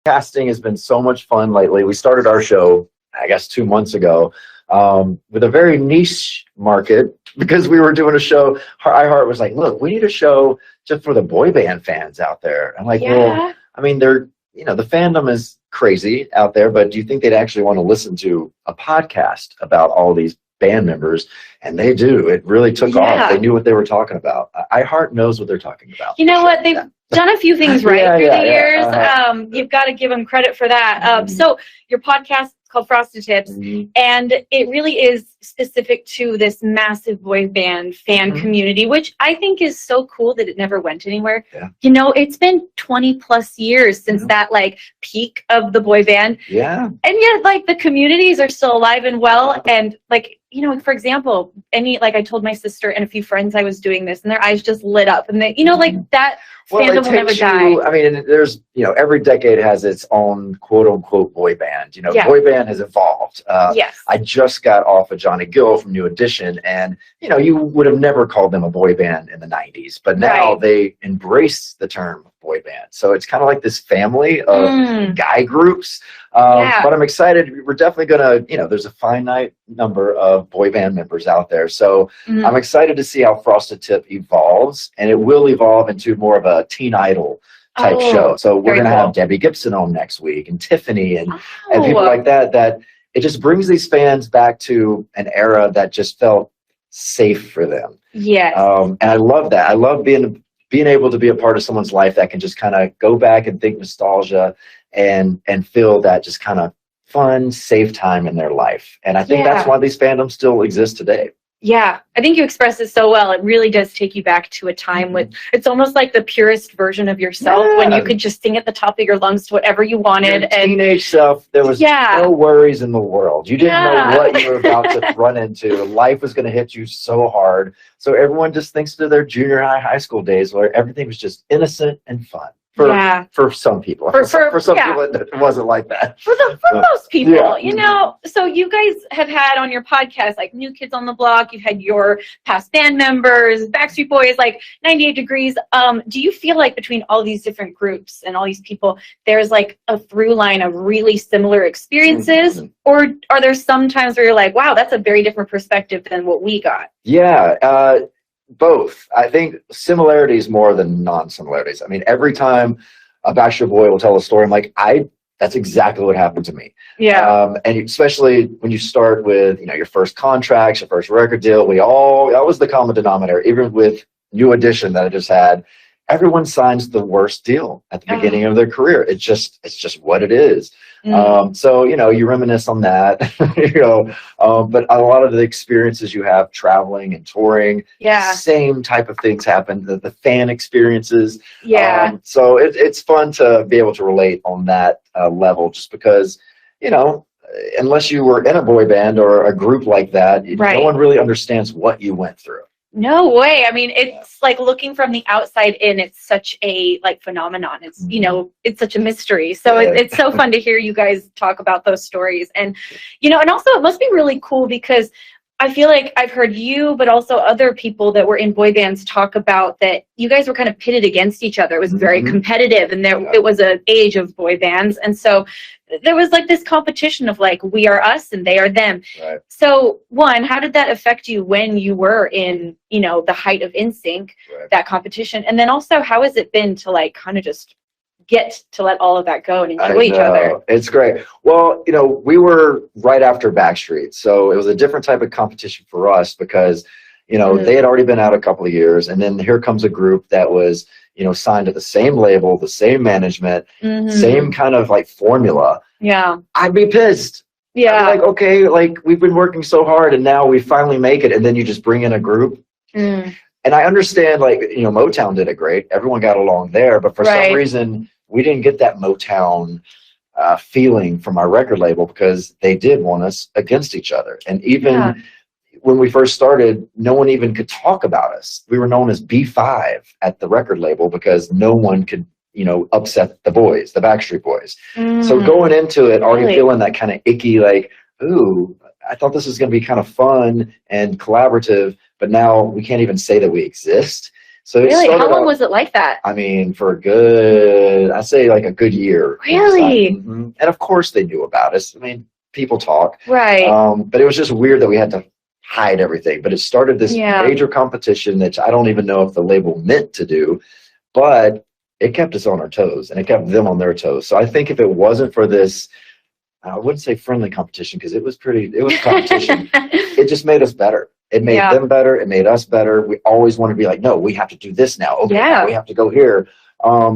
Casting has been so much fun lately. We started our show, I guess, 2 months ago, with a very niche market because we were doing a show. iHeart was like, "Look, we need a show just for the boy band fans out there." I'm like, "Well, Yeah. I mean, the fandom is crazy out there, but do you think they'd actually want to listen to a podcast about all these band members?" And they do. It really took off. They Yeah. knew what they were talking about. iHeart knows what they're talking about. You for know sure. what? They've Yeah. done a few things right Yeah, through yeah, the yeah. years. Uh-huh. You've got to give them credit for that. So your podcast is called Frosted Tips, Mhm. and it really is specific to this massive boy band fan Mhm. community, which I think is so cool that it never went anywhere. Yeah. You know, it's been 20 plus years since Yeah. that like peak of the boy band. Yeah. And yet, like, the communities are still alive and well. And, like, you know, for example, like, I told my sister and a few friends I was doing this, and their eyes just lit up. And they, you know, like, that Well, fandom it will never takes die. you, I mean, there's, every decade has its own quote unquote boy band. Yeah. Boy band has evolved. Yes. I just got off of Johnny Gill from New Edition, and, you would have never called them a boy band in the 90s, but now Right. they embrace the term boy band. So it's kind of like this family of guy groups. Yeah. But I'm excited. We're definitely going to, there's a finite number of boy band members out there. So I'm excited to see how Frosted Tip evolves, and it will evolve into more of a teen idol type Oh, show. So we're very going to cool. have Debbie Gibson on next week, and Tiffany, and people Oh. like that it just brings these fans back to an era that just felt safe for them. Yes. And I love that. I love being able to be a part of someone's life that can just kind of go back and think nostalgia and feel that just kind of fun, safe time in their life. And I think that's Yeah. why these fandoms still exist today. Yeah, I think you expressed it so well. It really does take you back to a time with, it's almost like the purest version of yourself when you Yeah. could just sing at the top of your lungs to whatever you wanted. Your And teenage self, there was Yeah. no worries in the world. You didn't Yeah. know what you were about to run into. Life was going to hit you so hard. So everyone just thinks to their junior high school days where everything was just innocent and fun. Yeah. For some people. For some yeah. people, it wasn't like that. For most people, Yeah. so you guys have had on your podcast, like New Kids on the Block, you've had your past band members, Backstreet Boys, like 98 Degrees. Do you feel like between all these different groups and all these people, there's like a through line of really similar experiences? Or are there some times where you're like, wow, that's a very different perspective than what we got? Yeah. Both. I think similarities more than non-similarities. I mean, every time a Backstreet Boy will tell a story, I'm like, that's exactly what happened to me. Yeah. And especially when you start with, your first contracts, your first record deal, that was the common denominator. Even with New Edition that I just had, everyone signs the worst deal at the beginning of their career. It's just what it is. So, you reminisce on that, but a lot of the experiences you have traveling and touring, same type of things happen, the fan experiences. Yeah. So it's fun to be able to relate on that level, just because, unless you were in a boy band or a group like that, no one really understands what you went through. No way. I mean, it's like looking from the outside in, it's such a like phenomenon. It's, it's such a mystery. So it's so fun to hear you guys talk about those stories. And, and also it must be really cool because I feel like I've heard you, but also other people that were in boy bands talk about that you guys were kind of pitted against each other. It was very competitive, and it was an age of boy bands. And so there was like this competition of like, we are us and they are them. Right. So one, how did that affect you when you were in, the height of NSYNC, that competition? And then also, how has it been to like kind of just get to let all of that go and enjoy each other? It's great. Well, we were right after Backstreet, so it was a different type of competition for us because, they had already been out a couple of years, and then here comes a group that was, signed to the same label, the same management, same kind of like formula. Yeah. I'd be pissed. Yeah. I'd be like, okay, like we've been working so hard and now we finally make it, and then you just bring in a group. And I understand, like, Motown did it great. Everyone got along there, but for some reason we didn't get that Motown feeling from our record label because they did want us against each other. And even when we first started, no one even could talk about us. We were known as B5 at the record label because no one could, upset the boys, the Backstreet Boys. So going into it, already feeling that kind of icky, like, ooh, I thought this was going to be kind of fun and collaborative, but now we can't even say that we exist. So really? How long was it like that? I mean, for a good, I say like a good year. Really? Mm-hmm. And of course they knew about us. I mean, people talk. Right. But it was just weird that we had to hide everything. But it started this major competition that I don't even know if the label meant to do, but it kept us on our toes and it kept them on their toes. So I think if it wasn't for this, I wouldn't say friendly competition because it was competition. It just made us better. It made them better. It made us better. We always want to be like, no, we have to do this now. Okay, now we have to go here.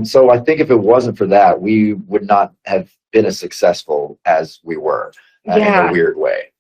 So I think if it wasn't for that, we would not have been as successful as we were in a weird way.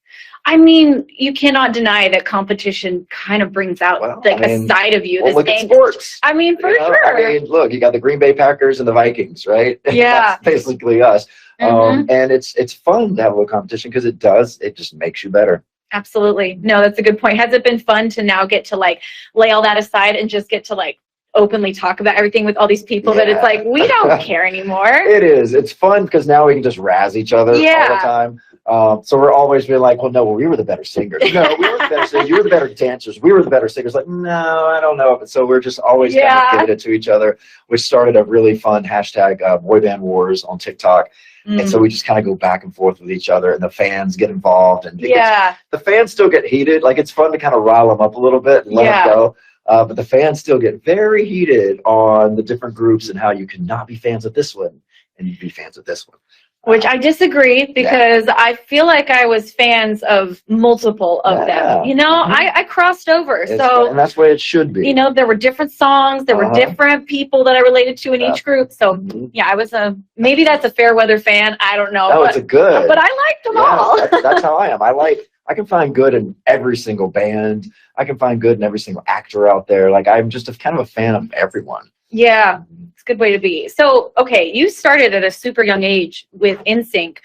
I mean, you cannot deny that competition kind of brings out a side of you. Look at sports. I mean, for sure. I mean, look, you got the Green Bay Packers and the Vikings, right? Yeah. That's basically us. And it's fun to have a little competition because it just makes you better. Absolutely. No, that's a good point. Has it been fun to now get to like lay all that aside and just get to like openly talk about everything with all these people that it's like, we don't care anymore? It is. It's fun because now we can just razz each other all the time. So we're always being like, well, we were the better singers. No, we were the better singers. You were the better dancers. We were the better singers. Like, no, I don't know. So we're just always kind of giving it to each other, which started a really fun hashtag Boy Band Wars on TikTok. And so we just kind of go back and forth with each other, and the fans get involved. And the fans still get heated. Like, it's fun to kind of rile them up a little bit and let them go. But the fans still get very heated on the different groups and how you cannot be fans of this one and be fans of this one. Which I disagree because I feel like I was fans of multiple of them. You know, I crossed over. And that's the way it should be. You know, there were different songs. There were different people that I related to in each group. So, I was maybe that's a fair weather fan. I don't know. No, it's a good. But I liked them all. That's how I am. I can find good in every single band. I can find good in every single actor out there. Like, I'm just kind of a fan of everyone. Yeah, it's a good way to be. So, okay, you started at a super young age with NSYNC.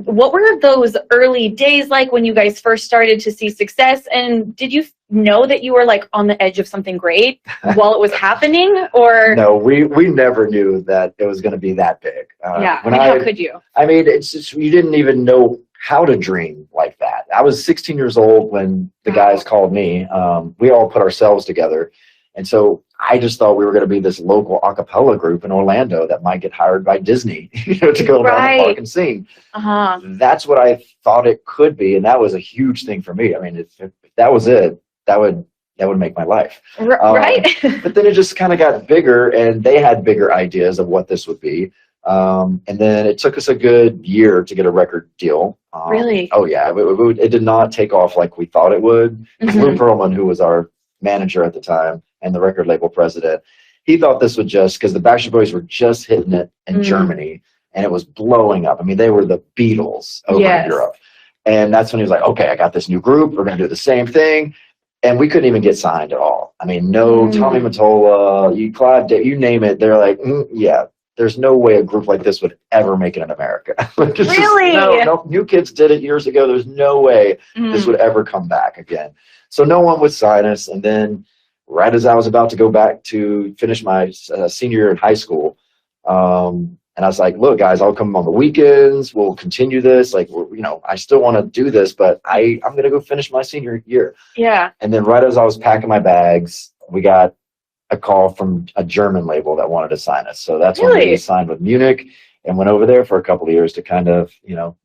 What were those early days like when you guys first started to see success? And did you know that you were like on the edge of something great while it was happening? Or no, we never knew that it was going to be that big. How could you? I mean, it's just, you didn't even know how to dream like that. I was 16 years old when the guys called me. We all put ourselves together. And so I just thought we were going to be this local a cappella group in Orlando that might get hired by Disney, to go around the park and sing. That's what I thought it could be. And that was a huge thing for me. I mean, if that was it, that would make my life. Right. But then it just kind of got bigger, and they had bigger ideas of what this would be. And then it took us a good year to get a record deal. Really? Oh, yeah. It did not take off like we thought it would. Lou Pearlman, who was our manager at the time and the record label president, he thought this would just, because the Backstreet Boys were just hitting it in Germany, and it was blowing up. I mean, they were the Beatles over in Europe. And that's when he was like, okay, I got this new group. We're going to do the same thing. And we couldn't even get signed at all. I mean, no Tommy Mottola, Clive, you name it. They're like, yeah, there's no way a group like this would ever make it in America. Really? No, New Kids did it years ago. There's no way this would ever come back again. So no one would sign us. And then right as I was about to go back to finish my senior year in high school, and I was like, look, guys, I'll come on the weekends. We'll continue this. Like, I still want to do this, but I'm going to go finish my senior year. Yeah. And then right as I was packing my bags, we got a call from a German label that wanted to sign us. So that's when we signed with Munich and went over there for a couple of years to kind of,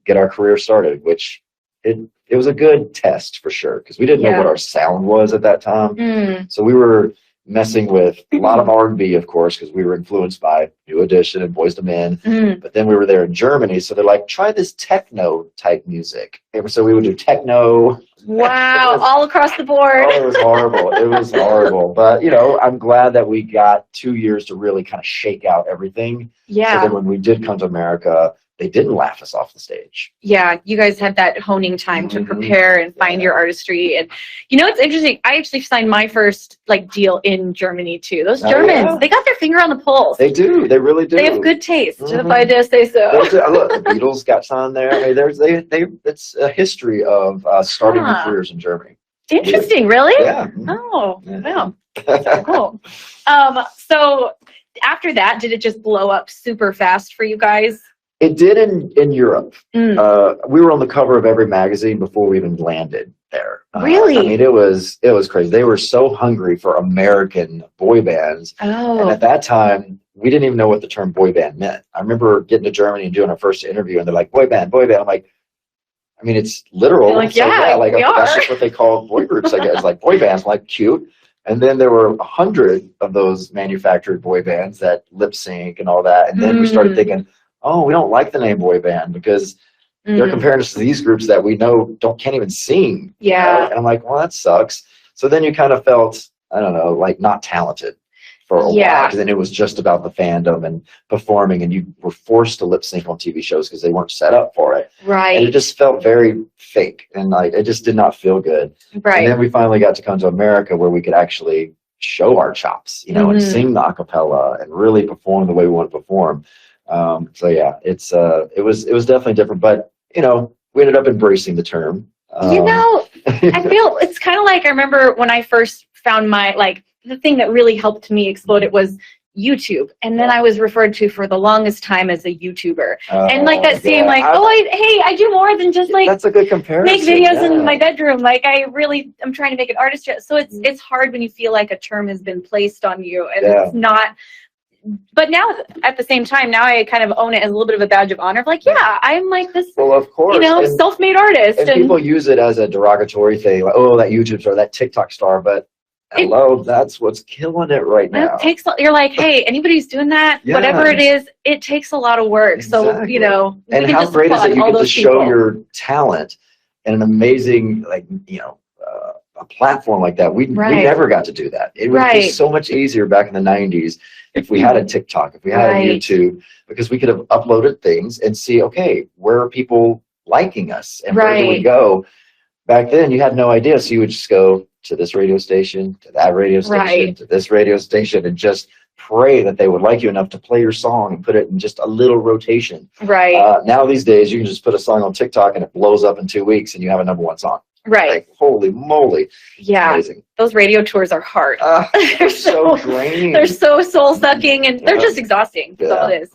get our career started, which it was a good test for sure, because we didn't know what our sound was at that time. So we were messing with a lot of R&B, of course, because we were influenced by New Edition and Boyz II Men. But then we were there in Germany, so they're like, try this techno type music. And so we would do techno. Wow, all across the board. Oh, it was horrible. It was horrible. But, I'm glad that we got 2 years to really kind of shake out everything. Yeah. So that when we did come to America, they didn't laugh us off the stage. Yeah, you guys had that honing time to prepare and find your artistry. And it's interesting. I actually signed my first deal in Germany too. Those Germans, they got their finger on the pulse. They do. They really do. They have good taste, if I dare say so. Look, the Beatles got signed there. I mean, it's a history of starting new careers in Germany. Interesting, really? Yeah. Oh, wow. Cool. So after that, did it just blow up super fast for you guys? It did in Europe. We were on the cover of every magazine before we even landed. there. Really? I mean, it was crazy. They were so hungry for American boy bands. And at that time, we didn't even know what the term boy band meant. I remember getting to Germany and doing our first interview, and they're like, boy band, boy band. I'm like, I mean, it's literal. Like, so, yeah, like we that's are. just what they call boy groups, I guess, like boy bands, like cute. And then there were 100 of those manufactured boy bands that lip sync and all that. And then we started thinking, oh, we don't like the name boy band because they're comparing us to these groups that we know can't even sing. Yeah. And I'm like, well, that sucks. So then you kind of felt, I don't know, like not talented for a while. Because then it was just about the fandom and performing, and you were forced to lip sync on TV shows because they weren't set up for it. Right. And it just felt very fake, and like it just did not feel good. Right. And then we finally got to come to America where we could actually show our chops, and sing the acapella and really perform the way we want to perform. So yeah, it was definitely different, but we ended up embracing the term. I feel it's kind of like I remember when I first found the thing that really helped me explode it was YouTube, and then I was referred to for the longest time as a YouTuber, and like that same I do more than just like that's a good comparison. Make videos in my bedroom. Like I'm trying to make an artist. So it's hard when you feel like a term has been placed on you and it's not. But now, at the same time, now I kind of own it as a little bit of a badge of honor. Of like, yeah, I'm like this, well, of course, self-made artist. And people use it as a derogatory thing, like, oh, that YouTube star, that TikTok star. But hello, that's what's killing it right now. You're like, hey, anybody who's doing that, whatever it is, it takes a lot of work. Exactly. So, and how great is that you get to show your talent in an amazing, a platform like that. We never got to do that. It would be so much easier back in the 90s if we had a TikTok, if we had a YouTube, because we could have uploaded things and see, okay, where are people liking us and where do we go? Back then, you had no idea, so you would just go to this radio station, to that radio station, to this radio station, and just pray that they would like you enough to play your song and put it in just a little rotation. Right. Now these days, you can just put a song on TikTok and it blows up in 2 weeks, and you have a #1 song. Right. Like, holy moly. Yeah. Amazing. Those radio tours are hard. They're so draining. They're so soul sucking and they're just exhausting. That's all it is.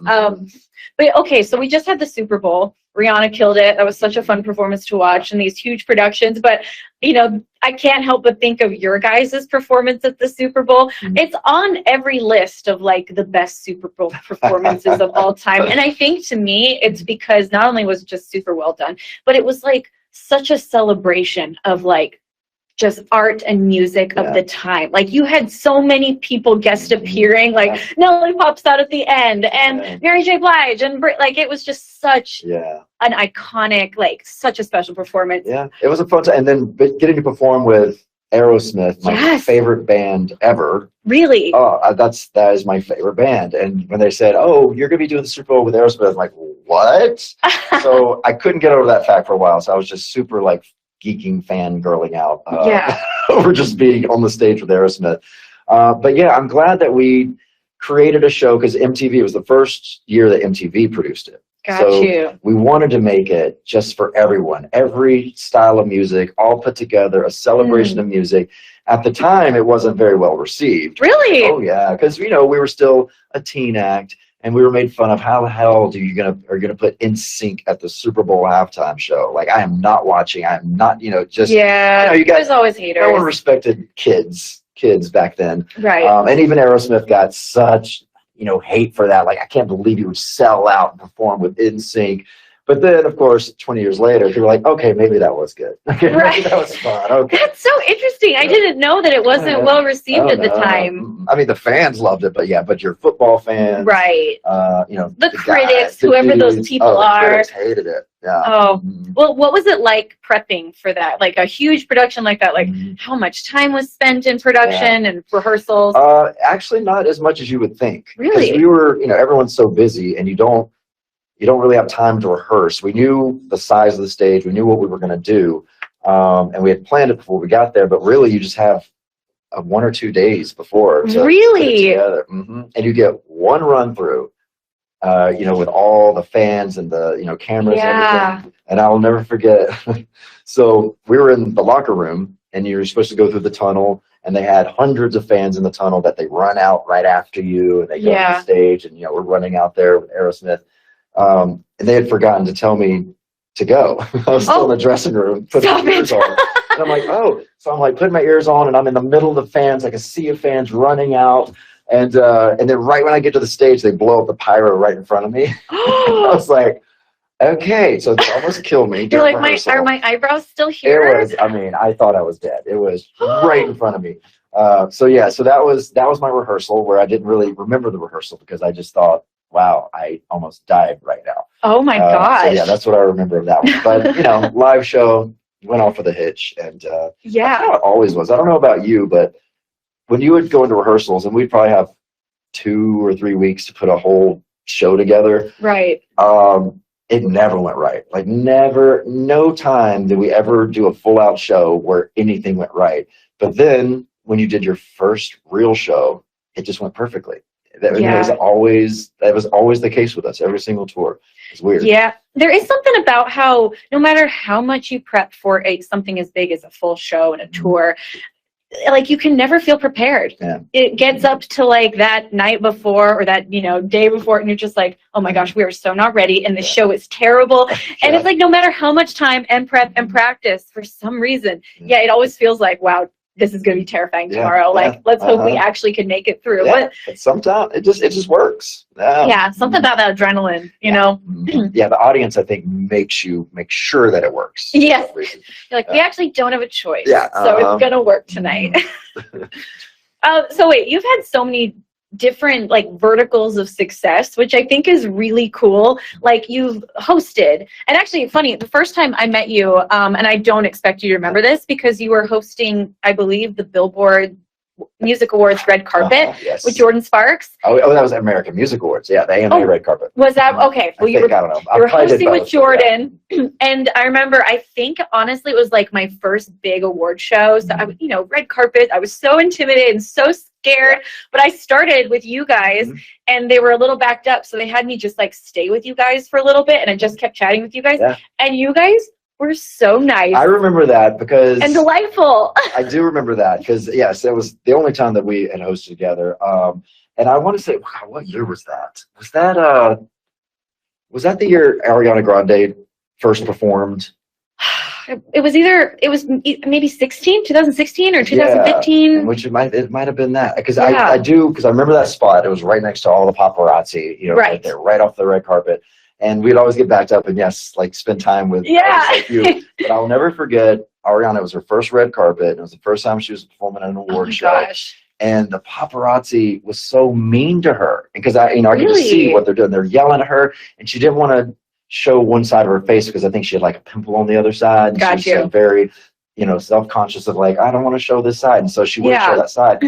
But okay, so we just had the Super Bowl. Rihanna killed it. That was such a fun performance to watch, and these huge productions. But, I can't help but think of your guys' performance at the Super Bowl. It's on every list of like the best Super Bowl performances of all time. And I think to me, it's because not only was it just super well done, but it was like such a celebration of like just art and music of the time. Like you had so many people guest appearing, like Nelly pops out at the end and Mary J. Blige and like it was just such an iconic, like such a special performance. Yeah, it was a fun time. And then getting to perform with Aerosmith, my favorite band ever. Really? Oh, that is my favorite band. And when they said, "Oh, you're gonna be doing the Super Bowl with Aerosmith," I'm like, "What?" So I couldn't get over that fact for a while. So I was just super like geeking, fangirling out over just being on the stage with Aerosmith. But yeah, I'm glad that we created a show because MTV was the first year that MTV produced it. So we wanted to make it just for everyone, every style of music, all put together, a celebration of music. At the time, it wasn't very well received. Really? Oh yeah, because we were still a teen act, and we were made fun of. How the hell are you gonna put NSYNC at the Super Bowl halftime show? Like I am not watching. I am not. Just you guys always haters. No one respected kids back then, right? And even Aerosmith got such hate for that. Like, I can't believe you would sell out and perform with NSYNC. But then, of course, 20 years later, people were like, okay, maybe that was good. Okay, maybe that was fun. Okay. That's so interesting. I didn't know that it wasn't well received at the time. I mean, the fans loved it, but your football fans. Right. The critics, whoever those people are. The critics hated it. Yeah. Oh, well, what was it like prepping for that? Like a huge production like that? Like how much time was spent in production and rehearsals? Actually, not as much as you would think. Really? Because we were, everyone's so busy and you don't really have time to rehearse. We knew the size of the stage. We knew what we were going to do. And we had planned it before we got there, but really you just have 1 or 2 days before to put it together. And you get one run through. With all the fans and the, cameras and everything. And I'll never forget. So we were in the locker room and you were supposed to go through the tunnel and they had hundreds of fans in the tunnel that they run out right after you and they go on the stage and, we're running out there with Aerosmith. And they had forgotten to tell me to go. I was still in the dressing room, putting shoes on. And And I'm like, oh. So I'm like putting my ears on and I'm in the middle of the fans, like a sea of fans running out. And then right when I get to the stage, they blow up the pyro right in front of me. I was like, okay, so it almost killed me. You're like, are my eyebrows still here? It was, I mean, I thought I was dead. It was right in front of me. So that was my rehearsal where I didn't really remember the rehearsal because I just thought, wow, I almost died right now. Oh my gosh. So yeah, that's what I remember of that one. But live show went off with a hitch, and yeah, that's how it always was. I don't know about you, but when you would go into rehearsals, and we'd probably have 2 or 3 weeks to put a whole show together. Right. It never went right. Like never, no time did we ever do a full out show where anything went right. But then when you did your first real show, it just went perfectly. That was always the case with us. Every single tour. It's weird. Yeah, there is something about how no matter how much you prep for something as big as a full show and a tour, like you can never feel prepared. Yeah. It gets up to like that night before or that day before, and you're just like, oh my gosh, we are so not ready, and the show is terrible. And it's like no matter how much time and prep and practice, for some reason, it always feels like, wow, this is going to be terrifying tomorrow. Like, let's hope we actually can make it through. Yeah. But sometimes it just works. Something about that adrenaline, you know. Yeah, the audience, I think, make sure that it works. Yes. You're like, we actually don't have a choice. Yeah. So it's going to work tonight. So wait, you've had so many different like verticals of success, which I think is really cool. Like you've hosted, and actually funny, the first time I met you, and I don't expect you to remember this because you were hosting, I believe, the Billboard Music Awards red carpet with Jordan Sparks. Oh, that was American Music Awards. Yeah, the AMA red carpet. Was that okay? Well, I don't know. You were hosting with Jordan, and I remember. I think honestly, it was like my first big award show. So I, red carpet. I was so intimidated and so scared. But I started with you guys, and they were a little backed up, so they had me just like stay with you guys for a little bit, and I just kept chatting with you guys, and you guys were so nice. I remember that because and delightful. I do remember that because yes, it was the only time that we had hosted together. And I want to say, wow, what year was that? Was that the year Ariana Grande first performed? It was maybe 2016 or 2015. Yeah, which it might have been that because I remember that spot. It was right next to all the paparazzi, right there, right off the red carpet. And we'd always get backed up and spend time with like you. But I'll never forget Ariana. It was her first red carpet. And it was the first time she was performing at an award show. Gosh. And the paparazzi was so mean to her because I get to see what they're doing. They're yelling at her, and she didn't want to show one side of her face because I think she had like a pimple on the other side. And she was very, self-conscious of like, I don't want to show this side. And so she wouldn't show that side.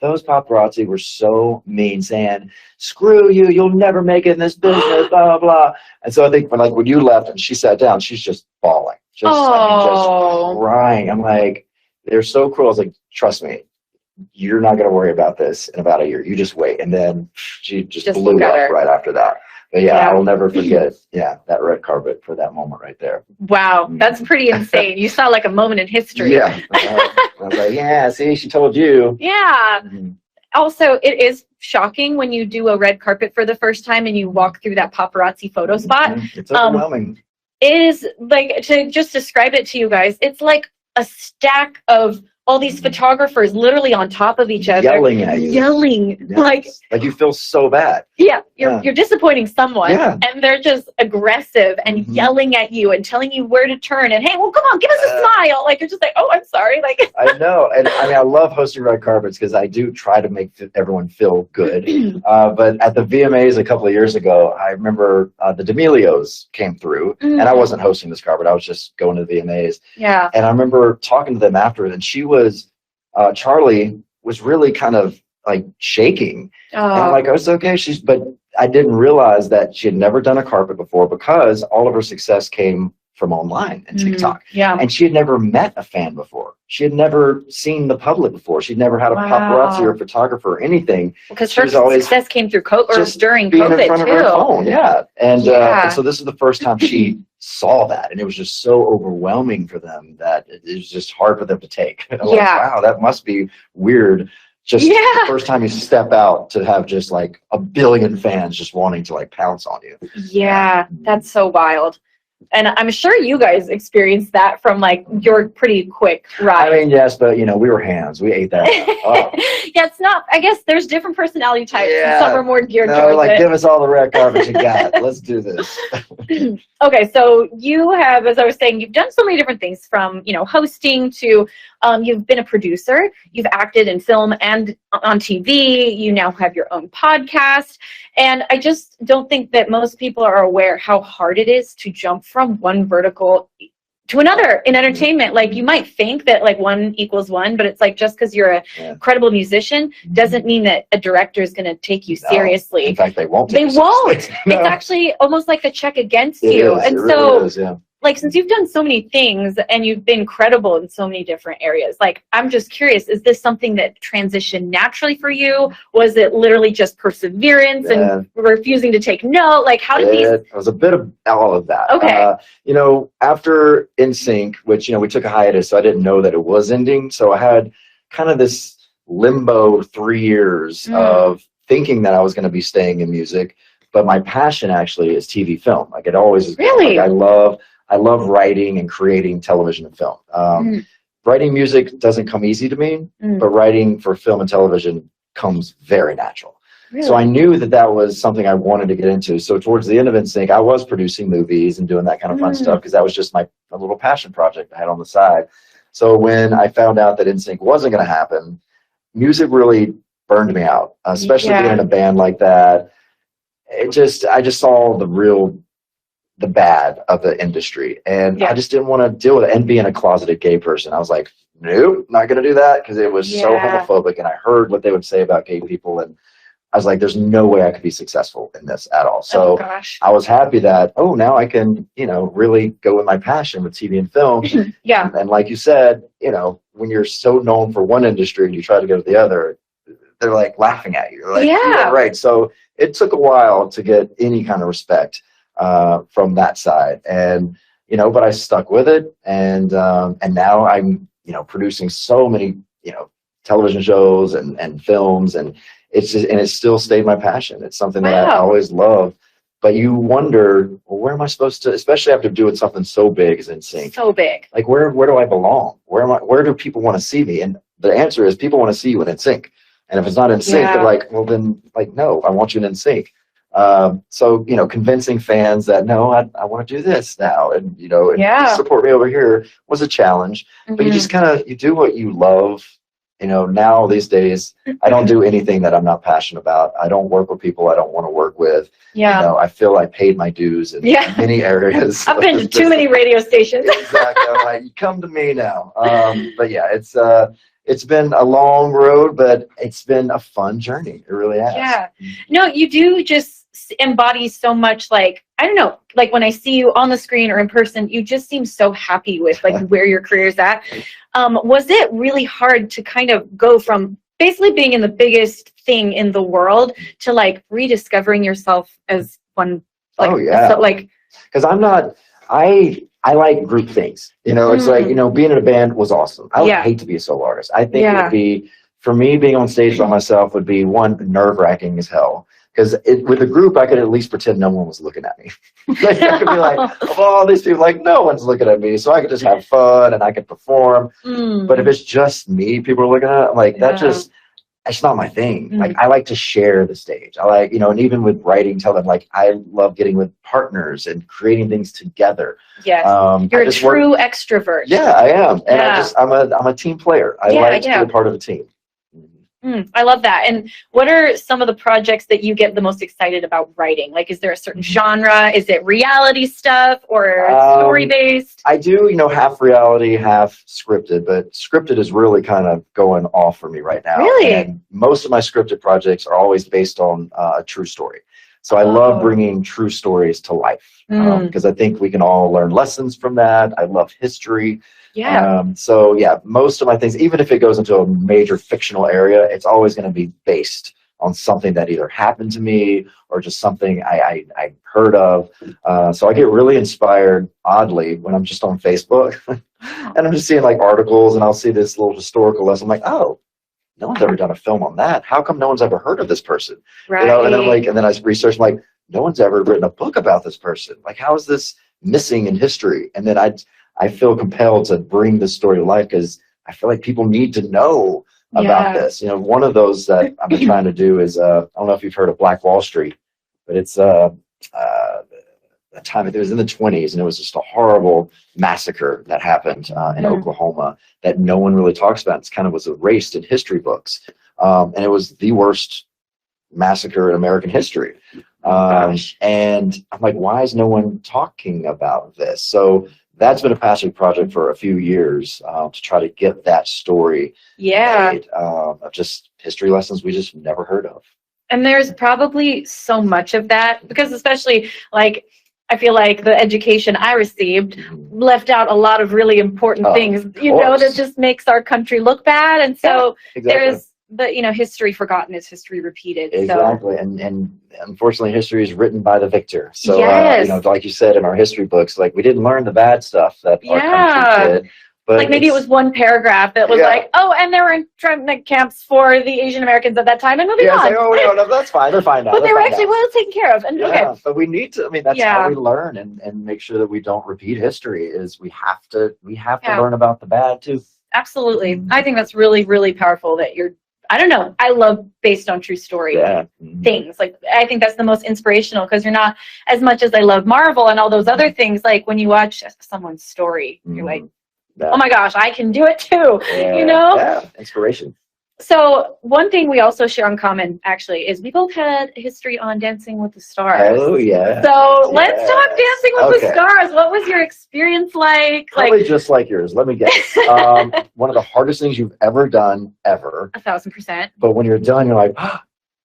Those paparazzi were so mean, saying, screw you, you'll never make it in this business, blah, blah, blah. And so I think when you left and she sat down, she's just bawling, just crying. I'm like, they're so cruel. I was like, trust me, you're not going to worry about this in about a year. You just wait. And then she just blew up right after that. But I will never forget, that red carpet for that moment right there. Wow, that's pretty insane. You saw like a moment in history. Yeah. I was like, see, she told you. Yeah. Also, it is shocking when you do a red carpet for the first time and you walk through that paparazzi photo spot. It's overwhelming. It is like, to just describe it to you guys, it's like a stack of all these photographers literally on top of each other. Yelling at you. Yes. Like you feel so bad. Yeah. You're disappointing someone. Yeah. And they're just aggressive and yelling at you and telling you where to turn. And, hey, well, come on, give us a smile. Like, you're just like, oh, I'm sorry. Like, I know. And I mean, I love hosting red carpets because I do try to make everyone feel good. But at the VMAs a couple of years ago, I remember the D'Amelios came through. And I wasn't hosting this carpet. I was just going to the VMAs. Yeah. And I remember talking to them after, and Charlie was really kind of like shaking. And I'm like, oh, it's okay. But I didn't realize that she had never done a carpet before because all of her success came from online and TikTok. Yeah. And she had never met a fan before. She had never seen the public before. She'd never had a paparazzi or a photographer or anything. Because her success came through during being COVID in front too. Of her phone. Yeah. And so this is the first time she saw that, and it was just so overwhelming for them that it was just hard for them to take. Like, wow, that must be weird. Just the first time you step out to have just like a billion fans just wanting to like pounce on you. Yeah, that's so wild. And I'm sure you guys experienced that from like your pretty quick ride. I mean, yes, but we were hands. We ate that. Oh. Yeah, it's not. I guess there's different personality types. Yeah. And some are more geared towards like, it. give us all the red carpet you got. Let's do this. Okay, so you have, as I was saying, you've done so many different things from, hosting to you've been a producer, you've acted in film and on TV, you now have your own podcast. And I just don't think that most people are aware how hard it is to jump from one vertical to another in entertainment. Like, you might think that like 1 equals 1, but it's like, just because you're a credible musician doesn't mean that a director is going to take you seriously. In fact, they won't. They won't. No. It's actually almost like a check against you. And so, really is, like, since you've done so many things and you've been credible in so many different areas, like, I'm just curious, is this something that transitioned naturally for you? Was it literally just perseverance and refusing to take no? Like, how did these? It was a bit of all of that. Okay. After NSYNC, which, we took a hiatus, so I didn't know that it was ending. So I had kind of this limbo 3 years of thinking that I was going to be staying in music. But my passion actually is TV film. Like, it always is. Really? Like, I love writing and creating television and film. Writing music doesn't come easy to me, but writing for film and television comes very natural. Really? So I knew that was something I wanted to get into. So towards the end of NSYNC, I was producing movies and doing that kind of fun stuff, because that was just my little passion project I had on the side. So when I found out that NSYNC wasn't going to happen, music really burned me out, especially being in a band like that. I just saw the bad of the industry, and I just didn't want to deal with it. And being a closeted gay person, I was like, nope, not going to do that, because it was so homophobic, and I heard what they would say about gay people, and I was like, there's no way I could be successful in this at all. So I was happy that, now I can, really go with my passion with TV and film. And like you said, when you're so known for one industry and you try to go to the other, they're like laughing at you. They're like, yeah, right. So it took a while to get any kind of respect from that side, and but I stuck with it, and now I'm producing so many television shows and films, and it's still stayed my passion. It's something that I always love. But you wonder, well, where am I supposed to, especially after doing something so big as NSYNC? So big. Like, where do I belong? Where do people want to see me? And the answer is, people want to see you in NSYNC. And if it's not NSYNC, they're like, well, then, like, no, I want you in NSYNC. So, convincing fans that, no, I want to do this now, and, and support me over here was a challenge. But you just you do what you love. Now these days, I don't do anything that I'm not passionate about. I don't work with people I don't want to work with. I feel I paid my dues in many areas. I've been to too many radio stations. Exactly. I'm like, you come to me now. But yeah, it's been a long road, but it's been a fun journey. It really has. Yeah. No, you do just embody so much, like, I don't know, like when I see you on the screen or in person, you just seem so happy with like where your career's at. Was it really hard to kind of go from basically being in the biggest thing in the world to like rediscovering yourself as one? Like, because I like group things. It's like, being in a band was awesome. I would hate to be a solo artist. I think it would be, for me, being on stage by myself would be nerve-wracking as hell. Because with a group, I could at least pretend no one was looking at me. Like, I could be like, of all these people, like, no one's looking at me. So I could just have fun and I could perform. But if it's just me, people are looking at, like, it's not my thing. Like, I like to share the stage. I like, and even with writing, tell them, like, I love getting with partners and creating things together. Yes. You're a true extrovert. Yeah, I am. And I'm a team player. I like to be a part of a team. I love that. And what are some of the projects that you get the most excited about writing? Like, is there a certain genre? Is it reality stuff or story-based? I do, half reality, half scripted, but scripted is really kind of going off for me right now. Really? And most of my scripted projects are always based on a true story. So I love bringing true stories to life, because I think we can all learn lessons from that. I love history. Yeah. Most of my things, even if it goes into a major fictional area, it's always going to be based on something that either happened to me or just something I heard of. So I get really inspired, oddly, when I'm just on Facebook and I'm just seeing like articles, and I'll see this little historical lesson. I'm like, oh, no one's ever done a film on that. How come no one's ever heard of this person? Right. And then I'm like, and then I research, I'm like, no one's ever written a book about this person. Like, how is this missing in history. And then I feel compelled to bring the story to life because I feel like people need to know about this. You know, one of those that I've been trying to do is I don't know if you've heard of Black Wall Street, but it's a time, it was in the 1920s, and it was just a horrible massacre that happened in Oklahoma that no one really talks about. It's kind of was erased in history books, and it was the worst massacre in American history. And I'm like, why is no one talking about this? So that's been a passion project for a few years to try to get that story made, of just history lessons we just never heard of. And there's probably so much of that, because especially like, I feel like the education I received left out a lot of really important things, you know, that just makes our country look bad. And so there's the, you know, history forgotten is history repeated. Exactly. So. And unfortunately, history is written by the victor. So, yes. You know, like you said, in our history books, like we didn't learn the bad stuff that our country did. But like maybe it was one paragraph that was like, oh, and there were internment camps for the Asian Americans at that time, and moving on. Like, oh, no, that's fine. They're fine now. But they were actually well taken care of. And but we need to. I mean, that's how we learn and make sure that we don't repeat history. Is we have to learn about the bad too. Absolutely, I think that's really, really powerful. That you're. I don't know. I love based on true story things. Like I think that's the most inspirational, because you're not, as much as I love Marvel and all those other things. Like when you watch someone's story, you're like, oh my gosh, I can do it too, you know? Yeah, inspiration. So one thing we also share in common, actually, is we both had history on Dancing with the Stars. Oh, yeah. So let's talk Dancing with the Stars. What was your experience like? Probably just like yours. Let me guess. One of the hardest things you've ever done, ever. 1,000%. But when you're done, you're like,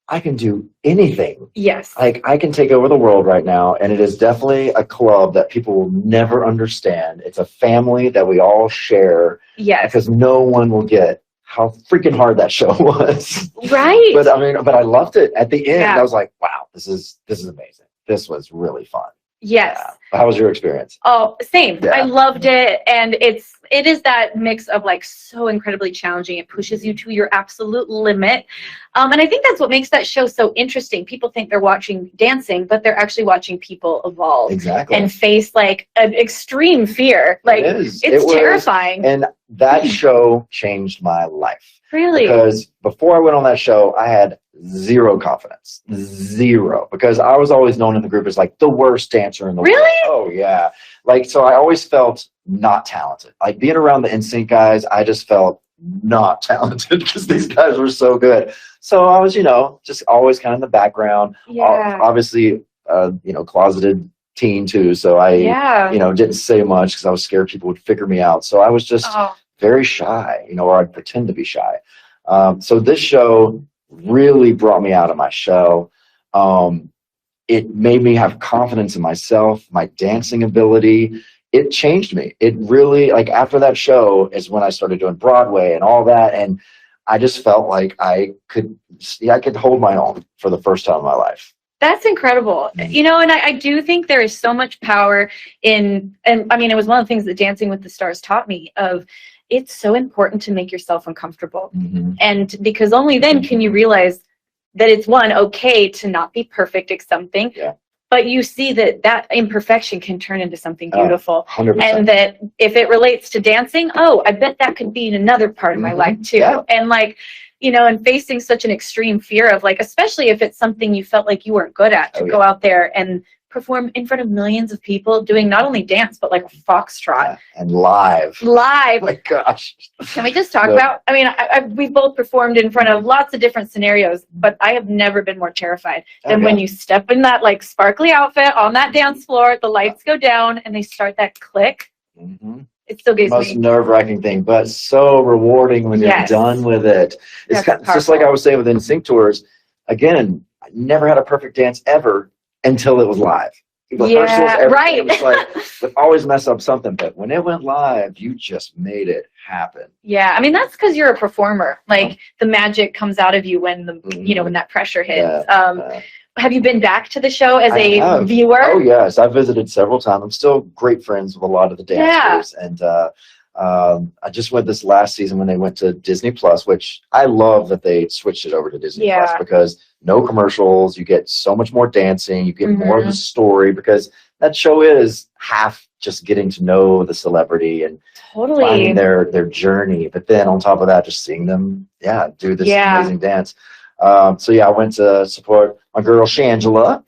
I can do anything. Yes. Like I can take over the world right now. And it is definitely a club that people will never understand. It's a family that we all share. Yes. Because no one will get how freaking hard that show was. Right. But I mean, but I loved it. At the end, I was like, wow, this is amazing. This was really fun. Yes. How was your experience? Oh, same. I loved it. And it is that mix of like so incredibly challenging. It pushes you to your absolute limit. And I think that's what makes that show so interesting. People think they're watching dancing, but they're actually watching people evolve. Exactly. And face like an extreme fear. Like it's terrifying. And that show changed my life. Really? Because before I went on that show, I had zero confidence. Zero. Because I was always known in the group as like the worst dancer in the world. Really? Oh, yeah. Like, so I always felt not talented. Like being around the NSYNC guys, I just felt not talented because these guys were so good. So I was, you know, just always kind of in the background. Yeah. Obviously, you know, closeted teen too. So I, you know, didn't say much because I was scared people would figure me out. So I was just very shy, you know, or I'd pretend to be shy. So this show really brought me out of my shell. It made me have confidence in myself, my dancing ability. It changed me. It really, like after that show is when I started doing Broadway and all that. And I just felt like I could hold my own for the first time in my life. That's incredible. You know, and I do think there is so much power in, and I mean, it was one of the things that Dancing with the Stars taught me of, it's so important to make yourself uncomfortable. And because only then can you realize that it's okay to not be perfect at something, but you see that imperfection can turn into something beautiful. 100%. And that if it relates to dancing, I bet that could be in another part of my life too. And like, you know, and facing such an extreme fear of like, especially if it's something you felt like you weren't good at, to go out there and perform in front of millions of people doing not only dance, but like a foxtrot. And live. Oh my gosh. Can we just talk about, I mean, we've both performed in front of lots of different scenarios, but I have never been more terrified than when you step in that like sparkly outfit on that dance floor, the lights go down and they start that click. It still gives me most nerve-wracking thing, but so rewarding when you're done with it. It's just like I was saying with NSYNC tours. Again, I never had a perfect dance ever until it was live. It was like would always mess up something, but when it went live, you just made it happen. Yeah, I mean that's because you're a performer. Like the magic comes out of you when the you know when that pressure hits. Have you been back to the show as a viewer? Oh yes, I've visited several times. I'm still great friends with a lot of the dancers, and I just went this last season when they went to Disney Plus, which I love that they switched it over to Disney Plus because no commercials. You get so much more dancing. You get more of the story because that show is half just getting to know the celebrity and finding their journey. But then on top of that, just seeing them, do this amazing dance. So I went to support my girl Shangela,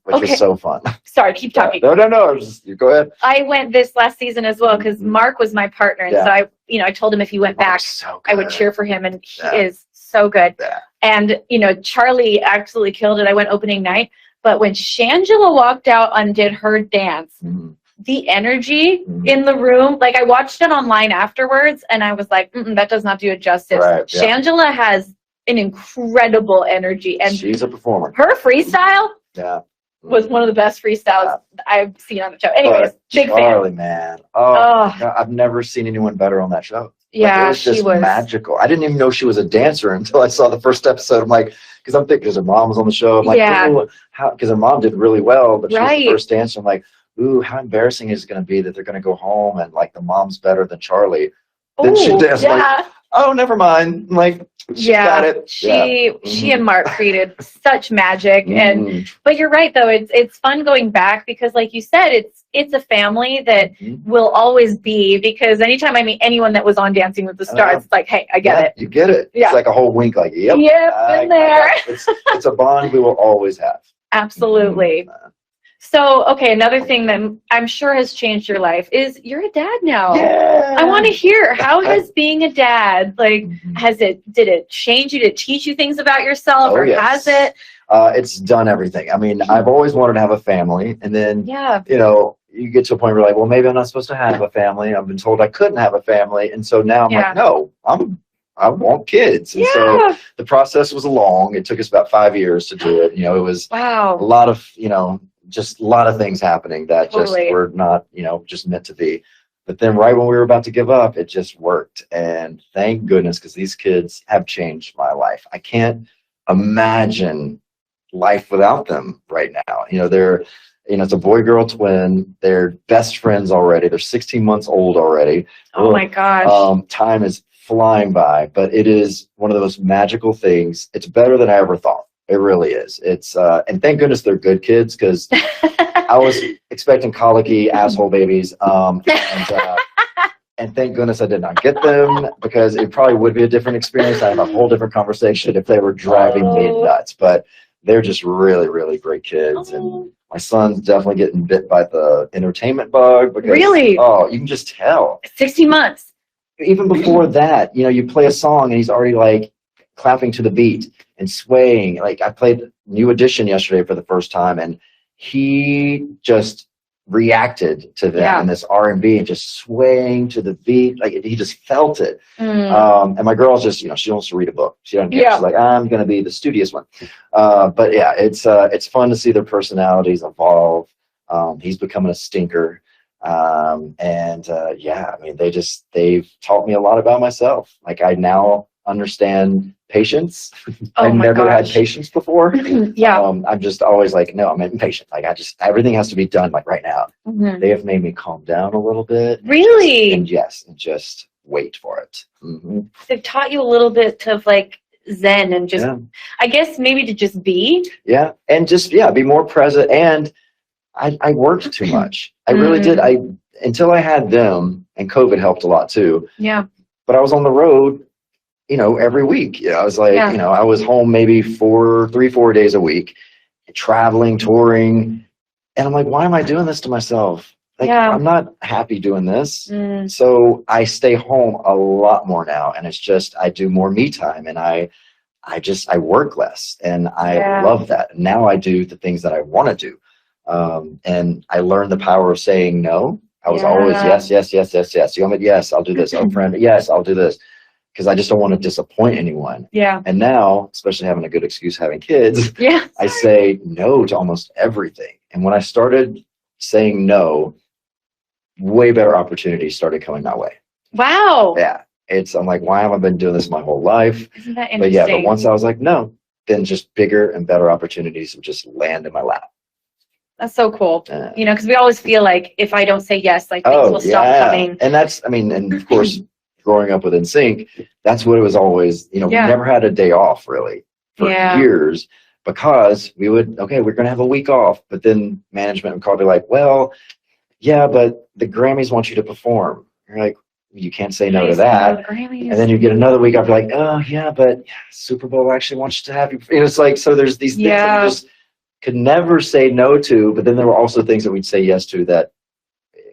which was so fun. Sorry, keep talking. No. You go ahead. I went this last season as well because Mark was my partner, and so I told him if he went back, I would cheer for him, and he is so good. Yeah. And Charlie absolutely killed it. I went opening night, but when Shangela walked out and did her dance, the energy in the room, like I watched it online afterwards, and I was like, that does not do it justice. Right, Shangela has an incredible energy, and she's a performer. Her freestyle was one of the best freestyles I've seen on the show. Anyways, big Charlie, fan. Man. God, I've never seen anyone better on that show. Yeah, it was just magical. I didn't even know she was a dancer until I saw the first episode. I'm like, because I'm thinking, because her mom was on the show. I'm like, how? Because her mom did really well, but she was the first dancer. I'm like, ooh, how embarrassing is it going to be that they're going to go home and like the mom's better than Charlie? Then she danced. Like, oh, never mind. I'm like, she got it. She and Mark created such magic, but you're right though. It's fun going back because, like you said, it's a family that will always be. Because anytime I meet anyone that was on Dancing with the Stars, it's like, hey, I get it. You get it. Yeah. It's like a whole wink, like, yep, been there. It's a bond we will always have. Absolutely. So, okay, another thing that I'm sure has changed your life is you're a dad now. Yeah. I want to hear, how has being a dad, like, did it change you, to teach you things about yourself, or has it? It's done everything. I mean, I've always wanted to have a family, and then, you get to a point where you're like, well, maybe I'm not supposed to have a family. I've been told I couldn't have a family, and so now I'm like, no, I want kids. And so the process was long. It took us about 5 years to do it. It was a lot of, just a lot of things happening that just were not, just meant to be. But then right when we were about to give up, it just worked. And thank goodness, because these kids have changed my life. I can't imagine life without them right now. They're, it's a boy-girl twin. They're best friends already. They're 16 months old already. Oh my gosh. Time is flying by, but it is one of the most magical things. It's better than I ever thought. It really is. It's and thank goodness they're good kids, because I was expecting colicky asshole babies, and thank goodness I did not get them, because it probably would be a different experience. I have a whole different conversation if they were driving me nuts. But they're just really, really great kids, and my son's definitely getting bit by the entertainment bug. Because, you can just tell. 16 months. Even before that, you play a song and he's already like clapping to the beat and swaying. Like I played New Edition yesterday for the first time, and he just reacted to that in this R&B and just swaying to the beat. Like he just felt it. And my girl's just, she wants to read a book. She doesn't care. She's like, I'm going to be the studious one. But it's fun to see their personalities evolve. He's becoming a stinker. I mean, they've taught me a lot about myself. Like I now understand patience. I've never had patience before. I'm just always like, no, I'm impatient. Like everything has to be done like right now. They have made me calm down a little bit. Really? And just wait for it. They've taught you a little bit of like Zen and just, I guess maybe to just be. Yeah. And just, be more present. And I worked too much. I really did. Until I had them, and COVID helped a lot too. Yeah. But I was on the road, every week. I was like, I was home maybe 4 days a week, traveling, touring. And I'm like, why am I doing this to myself? Like, I'm not happy doing this. So I stay home a lot more now. And it's just, I do more me time, and I work less, and I love that. And now I do the things that I want to do. And I learned the power of saying no. I was always yes. You want me? Yes, I'll do this. Oh, friend, yes, I'll do this. Because I just don't want to disappoint anyone. Yeah. And now, especially having a good excuse, having kids, I say no to almost everything. And when I started saying no, way better opportunities started coming my way. Wow. Yeah. I'm like, why have I been doing this my whole life? Isn't that interesting? But once I was like, no, then just bigger and better opportunities would just land in my lap. That's so cool. Because we always feel like if I don't say yes, like things will stop coming. And and of course, growing up with NSYNC, that's what it was always, we never had a day off really for years. because we're going to have a week off, but then management would call me like, well, yeah, but the Grammys want you to perform. You're like, you can't say no to that. And then you get another week off, like, oh yeah, but Super Bowl actually wants you to have you. And it's like, so there's these things that we just could never say no to, but then there were also things that we'd say yes to that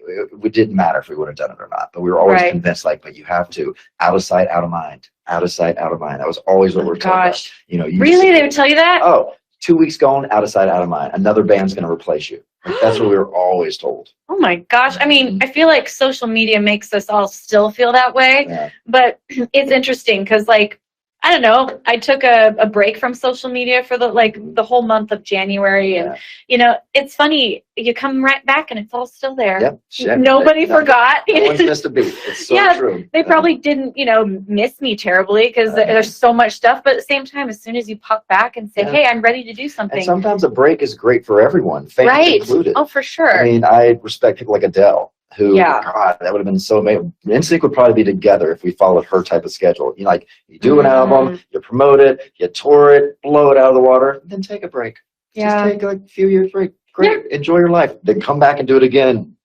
it didn't matter if we would have done it or not. But we were always convinced, like, but you have to, out of sight, out of mind, out of sight, out of mind. That was always what we're told. Gosh, you really, they would tell you that? Oh, 2 weeks gone, out of sight, out of mind. Another band's going to replace you. Like, that's what we were always told. Oh my gosh. I mean, I feel like social media makes us all still feel that way, but it's interesting because, like, I don't know, I took a break from social media for the whole month of January, and it's funny, you come right back and it's all still there. Yep. Nobody forgot. No one's missed a beat. It's so true. They probably didn't, miss me terribly because there's so much stuff, but at the same time, as soon as you pop back and say, hey, I'm ready to do something. And sometimes a break is great for everyone, fans included. Oh, for sure. I mean, I respect people like Adele, who, God, that would have been so amazing. NSYNC would probably be together if we followed her type of schedule. You do an album, you promote it, you tour it, blow it out of the water, then take a break. Just take a few years break. Great, enjoy your life. Then come back and do it again.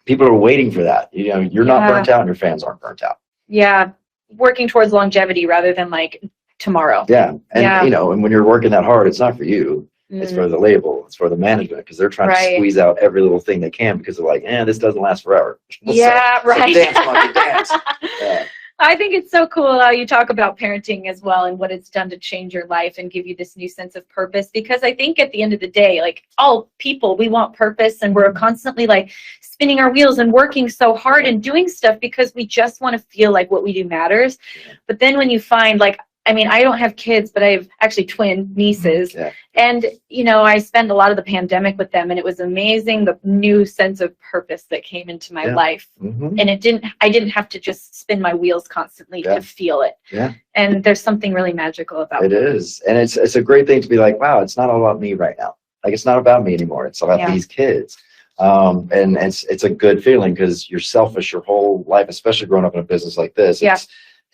People are waiting for that. You're not burnt out, and your fans aren't burnt out. Yeah, working towards longevity rather than like tomorrow. Yeah, and and when you're working that hard, it's not for you. It's for the label. It's for the management because they're trying to squeeze out every little thing they can because they're like, this doesn't last forever. Yeah, right. So dance, monkey, dance. Yeah. I think it's so cool how you talk about parenting as well and what it's done to change your life and give you this new sense of purpose. Because I think at the end of the day, like all people, we want purpose and we're constantly like spinning our wheels and working so hard and doing stuff because we just want to feel like what we do matters. But then when you find I don't have kids, but I have actually twin nieces. Yeah. And, I spend a lot of the pandemic with them, and it was amazing, the new sense of purpose that came into my life. And I didn't have to just spin my wheels constantly to feel it. Yeah. And there's something really magical about it. It is. And it's a great thing to be like, wow, it's not all about me right now. Like, it's not about me anymore. It's about these kids. And it's a good feeling because you're selfish your whole life, especially growing up in a business like this. Yeah.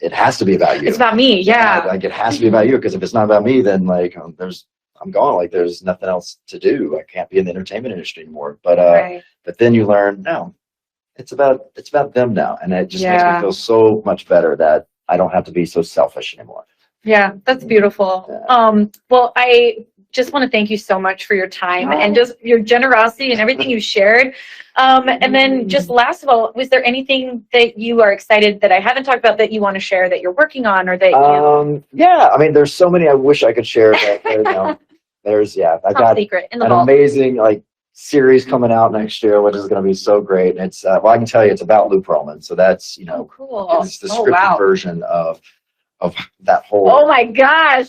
It has to be about you. It's about me, Like it has to be about you because if it's not about me, then like I'm gone. Like there's nothing else to do. I can't be in the entertainment industry anymore. But but then you learn, no, it's about them now, and it just makes me feel so much better that I don't have to be so selfish anymore. Yeah, that's beautiful. Yeah. Well, I just want to thank you so much for your time and just your generosity and everything you shared. And then just last of all, was there anything that you are excited that I haven't talked about that you want to share that you're working on or that yeah, I mean, there's so many I wish I could share. But, I got an amazing series coming out next year, which is going to be so great. And it's I can tell you it's about Lou Pearlman. So that's cool. It's the scripted version of that whole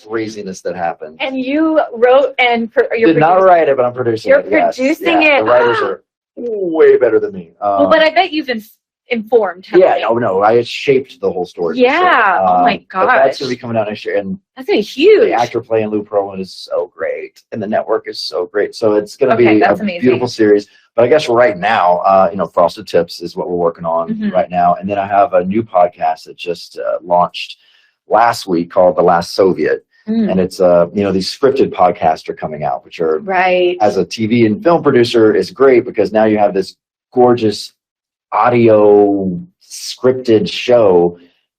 craziness that happened. And you wrote and did not write it, but I'm producing it. You're producing it. The writers are way better than me. But I bet you've informed. No, I shaped the whole story. Yeah. Oh my gosh. That's gonna be coming out next year, and that's gonna be huge. The actor playing Lou Pearlman is so great, and the network is so great. So it's gonna be a beautiful series. But I guess right now, Frosted Tips is what we're working on right now, and then I have a new podcast that just launched last week called The Last Soviet. And it's these scripted podcasts are coming out, which are as a TV and film producer is great because now you have this gorgeous audio scripted show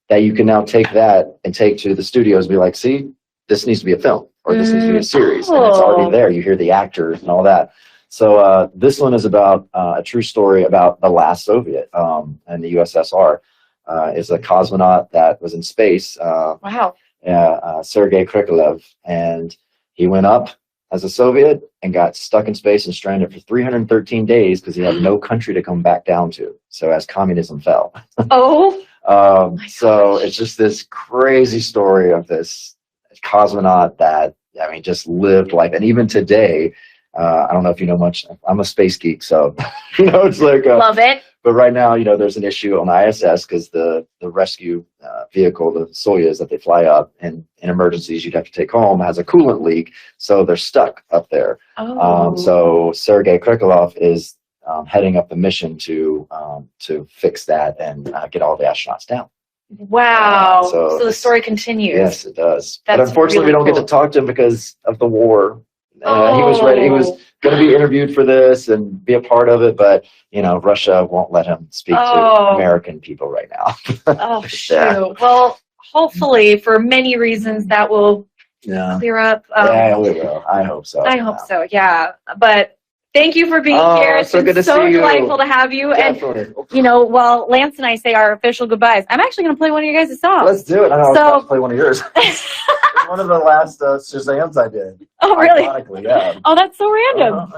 that you can now take that and take to the studios and be like, see, this needs to be a film or this needs to be a series, and it's already there. You hear the actors and all that. So this one is about a true story about the last Soviet and the USSR. Is a cosmonaut that was in space. Sergei Krikalev, and he went up as a Soviet and got stuck in space and stranded for 313 days because he had no country to come back down to. So as communism fell. So it's just this crazy story of this cosmonaut that just lived life, and even today. I don't know if you know much. I'm a space geek, so it's like love it. But right now, there's an issue on the ISS because the rescue vehicle, the Soyuz that they fly up, and in emergencies you'd have to take home, has a coolant leak, so they're stuck up there. So Sergei Krikalev is heading up the mission to fix that and get all the astronauts down. Wow. So So the story continues. Yes, it does. That's but unfortunately, really we don't get to talk to him because of the war. He was ready. He was going to be interviewed for this and be a part of it, but Russia won't let him speak to American people right now. Oh shoot. Well, hopefully, for many reasons, that will clear up. Yeah, we will. I hope so. I hope so. Yeah, but thank you for being here. It's so good to so see you. delightful to have you. Definitely. And while Lance and I say our official goodbyes, I'm actually going to play one of your guys' songs. Let's do it. I was about to play one of yours. One of the last Shazams I did. Oh, really? Ironically, yeah. Oh, that's so random.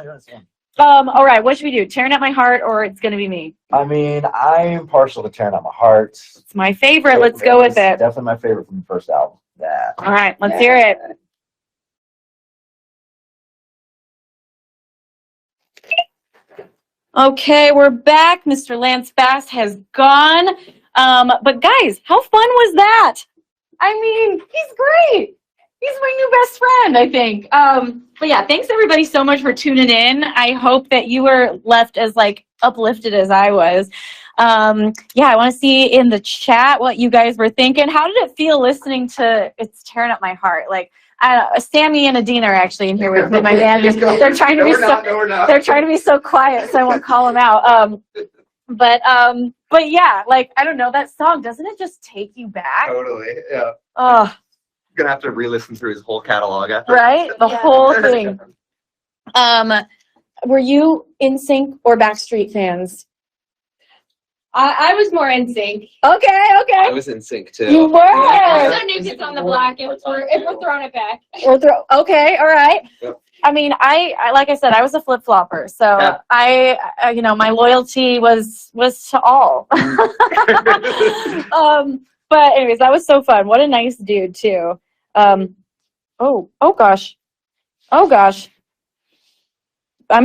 All right, what should we do? Tearing At My Heart or It's Gonna Be Me? I mean, I'm partial to Tearing At My Heart. It's my favorite. Let's go with it. Definitely my favorite from the first album. Yeah. All right, let's hear it. Okay, we're back. Mr. Lance Bass has gone. But guys, how fun was that? I mean, he's great. He's my new best friend, I think. But yeah, thanks everybody so much for tuning in. I hope that you were left as uplifted as I was. Yeah, I want to see in the chat what you guys were thinking. How did it feel listening to It's Tearing Up My Heart? Sammy and Adina are actually in here with my managers. They're trying to they're trying to be so quiet, so I won't call them out. But yeah, I don't know, that song, doesn't it just take you back? Totally, yeah. Oh, Gonna have to re-listen through his whole catalog after. Right, the whole thing. Were you NSYNC or Backstreet fans? I was more in sync. Okay. I was in sync too. You were. So New Kids on the Block. If we're throwing it back. Okay, all right. Yep. I mean, I like I said, I was a flip flopper, so Yeah. my loyalty was to all. But anyways, that was so fun. What a nice dude too. Oh gosh. I'm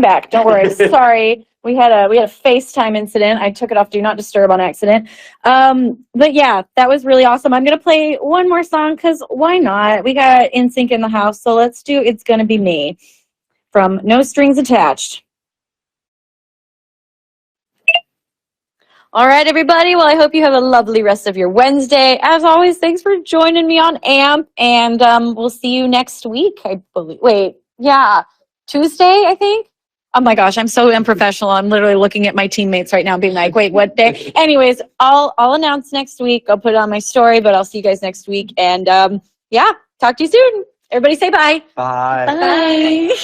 back. Don't worry. Sorry. We had a FaceTime incident. I took it off Do Not Disturb on accident. But yeah, that was really awesome. I'm gonna play one more song because why not? We got NSYNC in the house, so let's do It's Gonna Be Me from No Strings Attached. All right, everybody. Well, I hope you have a lovely rest of your Wednesday. As always, thanks for joining me on AMP, and we'll see you next week, I believe. Wait, yeah, Tuesday, I think. Oh my gosh, I'm so unprofessional. I'm literally looking at my teammates right now being like, wait, what day? Anyways, I'll announce next week. I'll put it on my story, but I'll see you guys next week. And yeah, talk to you soon. Everybody say bye. Bye. Bye.